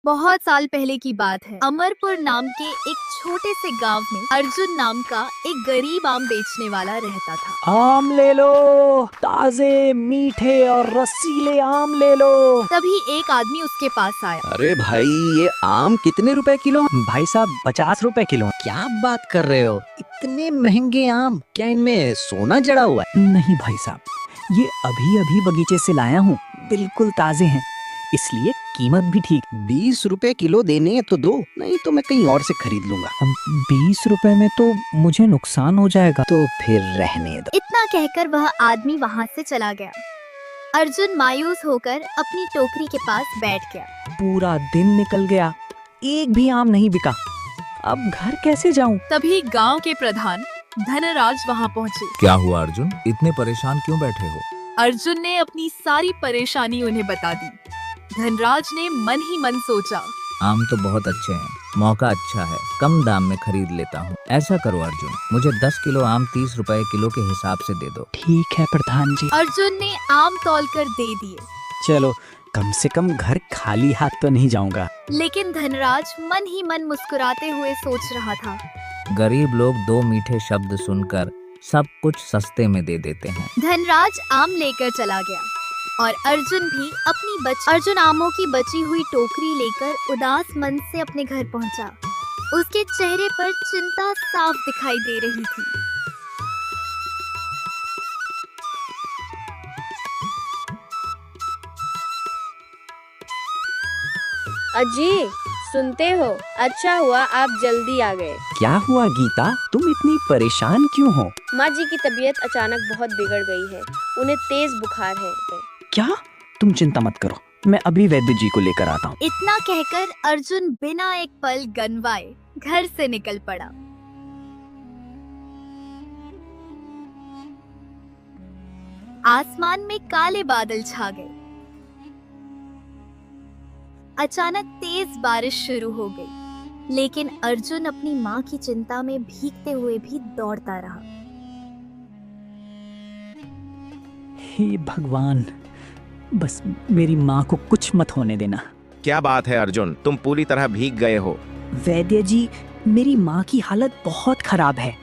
बहुत साल पहले की बात है। अमरपुर नाम के एक छोटे से गांव में अर्जुन नाम का एक गरीब आम बेचने वाला रहता था। आम ले लो, ताजे मीठे और रसीले आम ले लो। तभी एक आदमी उसके पास आया। अरे भाई, ये आम कितने रुपए किलो? भाई साहब 50 रुपए किलो। क्या बात कर रहे हो, इतने महंगे आम? क्या इनमें सोना जड़ा हुआ है? नहीं भाई साहब, ये अभी अभी बगीचे से लाया हूँ, बिल्कुल ताजे हैं, इसलिए कीमत भी ठीक। 20 रुपए किलो देने हैं तो दो, नहीं तो मैं कहीं और से खरीद लूंगा। 20 रुपए में तो मुझे नुकसान हो जाएगा। तो फिर रहने दो। इतना कहकर वह आदमी वहाँ से चला गया। अर्जुन मायूस होकर अपनी टोकरी के पास बैठ गया। पूरा दिन निकल गया, एक भी आम नहीं बिका। अब घर कैसे जाऊं? तभी गांव के प्रधान धनराज वहाँ पहुँचे। क्या हुआ अर्जुन, इतने परेशान क्यों बैठे हो? अर्जुन ने अपनी सारी परेशानी उन्हें बता दी। धनराज ने मन ही मन सोचा, आम तो बहुत अच्छे हैं, मौका अच्छा है, कम दाम में खरीद लेता हूँ। ऐसा करो अर्जुन, मुझे 10 किलो आम 30 रुपए किलो के हिसाब से दे दो। ठीक है प्रधान जी। अर्जुन ने आम तौलकर दे दिए। चलो, कम से कम घर खाली हाथ तो नहीं जाऊंगा। लेकिन धनराज मन ही मन मुस्कुराते हुए सोच रहा था, गरीब लोग दो मीठे शब्द सुनकर सब कुछ सस्ते में दे देते हैं। धनराज आम लेकर चला गया और अर्जुन आमों की बची हुई टोकरी लेकर उदास मन से अपने घर पहुंचा। उसके चेहरे पर चिंता साफ दिखाई दे रही थी। अजी, सुनते हो? अच्छा हुआ आप जल्दी आ गए। क्या हुआ गीता, तुम इतनी परेशान क्यों हो? माँ जी की तबीयत अचानक बहुत बिगड़ गई है, उन्हें तेज बुखार है। क्या? तुम चिंता मत करो, मैं अभी वैद्य जी को लेकर आता हूँ। इतना कहकर अर्जुन बिना एक पल गनवाए घर से निकल पड़ा। आसमान में काले बादल छा गए। अचानक तेज बारिश शुरू हो गई, लेकिन अर्जुन अपनी माँ की चिंता में भीगते हुए भी दौड़ता रहा। हे भगवान, बस मेरी माँ को कुछ मत होने देना। क्या बात है अर्जुन, तुम पूरी तरह भीग गए हो। वैद्य जी, मेरी माँ की हालत बहुत खराब है,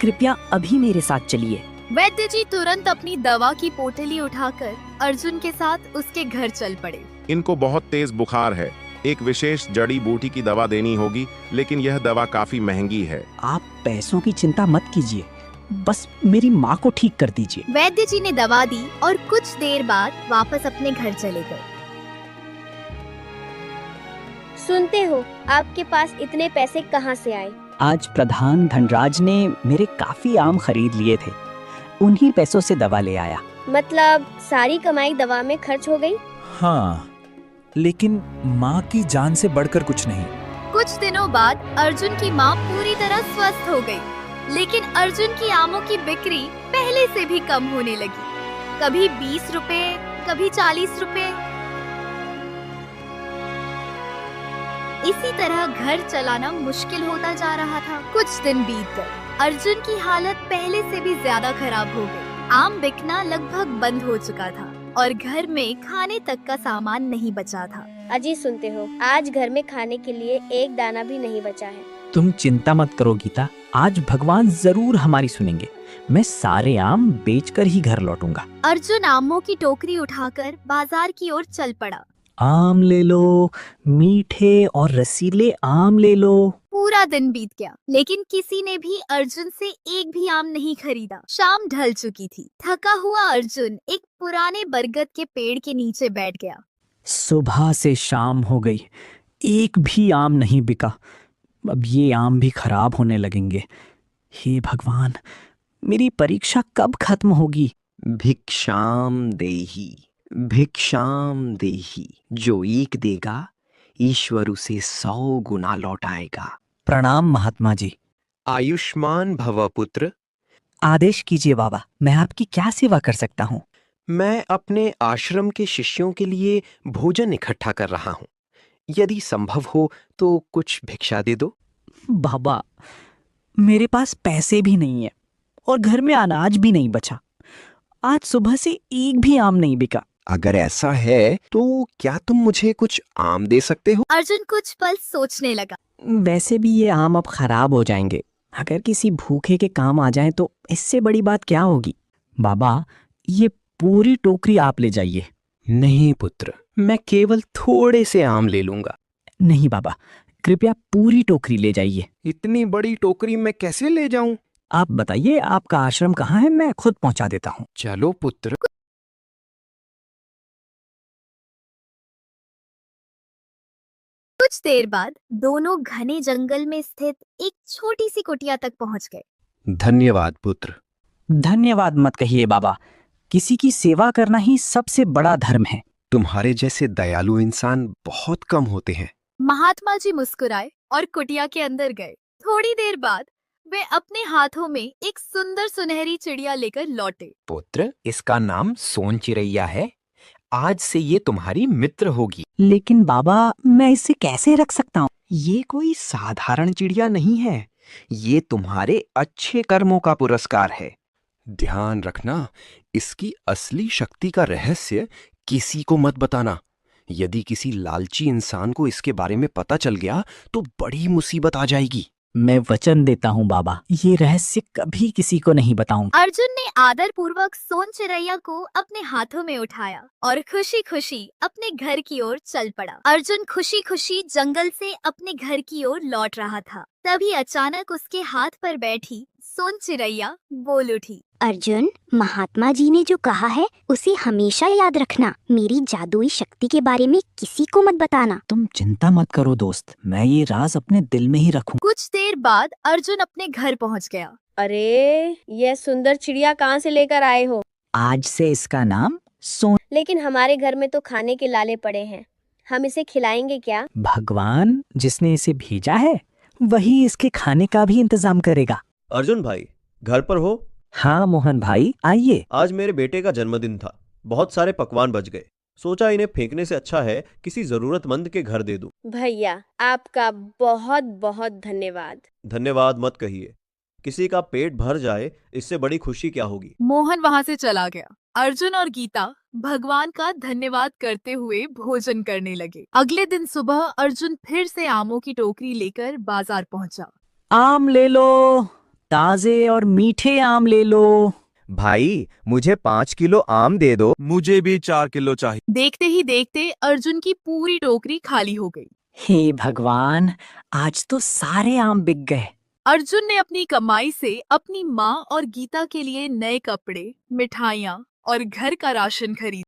कृपया अभी मेरे साथ चलिए। वैद्य जी तुरंत अपनी दवा की पोटली उठाकर अर्जुन के साथ उसके घर चल पड़े। इनको बहुत तेज बुखार है, एक विशेष जड़ी बूटी की दवा देनी होगी, लेकिन यह दवा काफी महंगी है। आप पैसों की चिंता मत कीजिए, बस मेरी माँ को ठीक कर दीजिए। वैद्य जी ने दवा दी और कुछ देर बाद वापस अपने घर चले गए। सुनते हो, आपके पास इतने पैसे कहाँ से आए? आज प्रधान धनराज ने मेरे काफी आम खरीद लिए थे, उन्हीं पैसों से दवा ले आया। मतलब सारी कमाई दवा में खर्च हो गई? हाँ, लेकिन माँ की जान से बढ़कर कुछ नहीं। कुछ दिनों बाद अर्जुन की माँ पूरी तरह स्वस्थ हो गई, लेकिन अर्जुन की आमों की बिक्री पहले से भी कम होने लगी। कभी 20 रुपए, कभी 40 रुपए। इसी तरह घर चलाना मुश्किल होता जा रहा था। कुछ दिन बीत गए, अर्जुन की हालत पहले से भी ज्यादा खराब हो गई। आम बिकना लगभग बंद हो चुका था और घर में खाने तक का सामान नहीं बचा था। अजी, सुनते हो? आज घर में खाने के लिए एक दाना भी नहीं बचा है। तुम चिंता मत करो गीता, आज भगवान जरूर हमारी सुनेंगे। मैं सारे आम बेचकर ही घर लौटूंगा। अर्जुन आमों की टोकरी उठाकर बाजार की ओर चल पड़ा। आम ले लो, मीठे और रसीले आम ले लो। पूरा दिन बीत गया, लेकिन किसी ने भी अर्जुन से एक भी आम नहीं खरीदा। शाम ढल चुकी थी। थका हुआ अर्जुन एक पुराने बरगद के पेड़ के नीचे बैठ गया। सुबह से शाम हो गई, एक भी आम नहीं बिका। अब ये आम भी खराब होने लगेंगे। हे भगवान, मेरी परीक्षा कब खत्म होगी? भिक्षाम देही, भिक्षाम देही। जो एक देगा, ईश्वर उसे 100 गुना लौटाएगा। प्रणाम महात्मा जी। आयुष्मान भव पुत्र। आदेश कीजिए बाबा, मैं आपकी क्या सेवा कर सकता हूँ? मैं अपने आश्रम के शिष्यों के लिए भोजन इकट्ठा कर रहा हूँ, यदि संभव हो तो कुछ भिक्षा दे दो। बाबा, मेरे पास पैसे भी नहीं है और घर में अनाज भी नहीं बचा। आज सुबह से एक भी आम नहीं बिका। अगर ऐसा है तो क्या तुम मुझे कुछ आम दे सकते हो? अर्जुन कुछ पल सोचने लगा। वैसे भी ये आम अब खराब हो जाएंगे। अगर किसी भूखे के काम आ जाए तो इससे बड़ी बात क्या होगी। बाबा, ये पूरी टोकरी आप ले जाइए। नहीं पुत्र, मैं केवल थोड़े से आम ले लूंगा। नहीं बाबा, कृपया पूरी टोकरी ले जाइए। इतनी बड़ी टोकरी मैं कैसे ले जाऊं? आप बताइए आपका आश्रम कहाँ है, मैं खुद पहुंचा देता हूँ। चलो पुत्र। कुछ देर बाद दोनों घने जंगल में स्थित एक छोटी सी कुटिया तक पहुंच गए। धन्यवाद पुत्र। धन्यवाद मत कहिए बाबा, किसी की सेवा करना ही सबसे बड़ा धर्म है। तुम्हारे जैसे दयालु इंसान बहुत कम होते हैं। महात्मा जी मुस्कुराए और कुटिया के अंदर गए। थोड़ी देर बाद वे अपने हाथों में एक सुंदर सुनहरी चिड़िया लेकर लौटे। पुत्र, इसका नाम सोन चिड़ैया है। आज से ये तुम्हारी मित्र होगी। लेकिन बाबा, मैं इसे कैसे रख सकता हूँ? ये कोई साधारण चिड़िया नहीं है, ये तुम्हारे अच्छे कर्मों का पुरस्कार है। ध्यान रखना, इसकी असली शक्ति का रहस्य किसी को मत बताना। यदि किसी लालची इंसान को इसके बारे में पता चल गया तो बड़ी मुसीबत आ जाएगी। मैं वचन देता हूँ बाबा, ये रहस्य कभी किसी को नहीं बताऊंगा। अर्जुन ने आदर पूर्वक सोन चिड़ैया को अपने हाथों में उठाया और खुशी खुशी अपने घर की ओर चल पड़ा। अर्जुन खुशी खुशी जंगल से अपने घर की ओर लौट रहा था। तभी अचानक उसके हाथ पर बैठी सोन चिड़ैया बोल उठी। अर्जुन, महात्मा जी ने जो कहा है उसे हमेशा याद रखना। मेरी जादुई शक्ति के बारे में किसी को मत बताना। तुम चिंता मत करो दोस्त, मैं ये राज अपने दिल में ही रखूं। कुछ देर बाद अर्जुन अपने घर पहुंच गया। अरे, यह सुंदर चिड़िया कहाँ से लेकर आए हो? आज से इसका नाम सोन। लेकिन हमारे घर में तो खाने के लाले पड़े हैं, हम इसे खिलाएंगे क्या? भगवान जिसने इसे भेजा है वही इसके खाने का भी इंतजाम करेगा। अर्जुन भाई, घर पर हो? हाँ मोहन भाई, आइए। आज मेरे बेटे का जन्मदिन था, बहुत सारे पकवान बच गए। सोचा इन्हें फेंकने से अच्छा है किसी जरूरतमंद के घर दे दूं। भैया, आपका बहुत बहुत धन्यवाद। धन्यवाद मत कहिए, किसी का पेट भर जाए इससे बड़ी खुशी क्या होगी। मोहन वहाँ से चला गया। अर्जुन और गीता भगवान का धन्यवाद करते हुए भोजन करने लगे। अगले दिन सुबह अर्जुन फिर से आमों की टोकरी लेकर बाजार पहुंचा। आम ले लो, ताजे और मीठे आम ले लो। भाई, मुझे 5 किलो आम दे दो। मुझे भी 4 किलो चाहिए। देखते ही देखते अर्जुन की पूरी टोकरी खाली हो गई। हे भगवान, आज तो सारे आम बिक गए। अर्जुन ने अपनी कमाई से अपनी माँ और गीता के लिए नए कपड़े, मिठाइयाँ और घर का राशन खरीदा।